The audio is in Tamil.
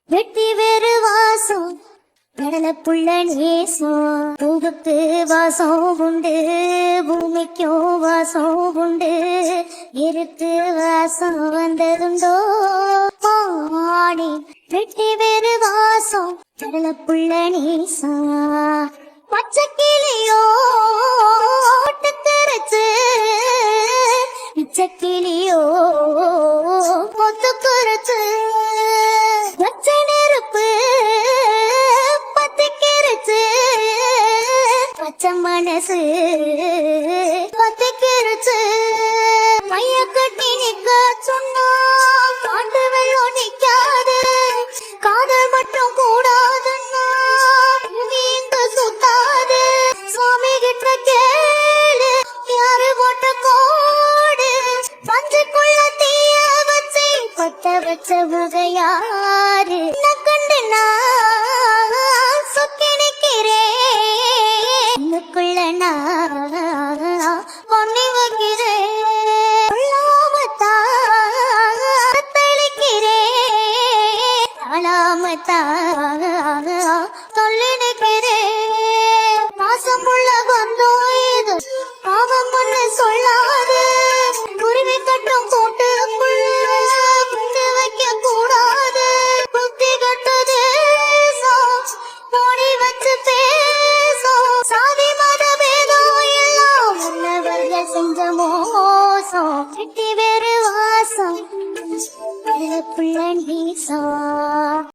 வெட்டி வேறு வாசம் கடலை புள்ள நேசம் பூவுக்கு வாசம் உண்டு பூமிக்கும் வாசம் உண்டு இருக்கு வாசம் வந்ததுண்டோ ஆடி வெட்டி வேறு வாசம் கடலை புள்ள நேசம் பச்சை கிளியோ ஒட்டுக்கரைச்சு பச்சை கிளியோ ஒத்துக்கரைச்சு பச்சை நெருப்பு பத்திக்கிருச்சு பச்சை மனசு பத்திக்கிருச்சு மைய கட்டி நிக்க சொன்னா காட்டு வெள்ளம் நிக்காது காதல் மட்டும் கூடாதுன்னா இங்க சுத்தாது சுவாமி கிட்ட கேளு யாரு போட்ட கோடு பஞ்சுக்குள்ள தீய வச்சு பத்த வச்ச முகையாரு கண்டு நான் சொக்கி நிக்கிறேன் நான் பொன்னி வைக்கிறேன் சொல்லி நிற்கிறேன் மாசம் உள்ள பந்தம் இது பாவம் ஒண்ணு சொல்லாது குருவி கட்டும் கூட்டுக்குள்ள வைக்க கூடாது புத்தி கட்டது ஓடி வச்சு பேசும் சாதி மத பேதம் எல்லாம் உள்ளவர்கள் செஞ்ச மோசம் வெட்டி வேறு வாசம் புள்ள நீசம்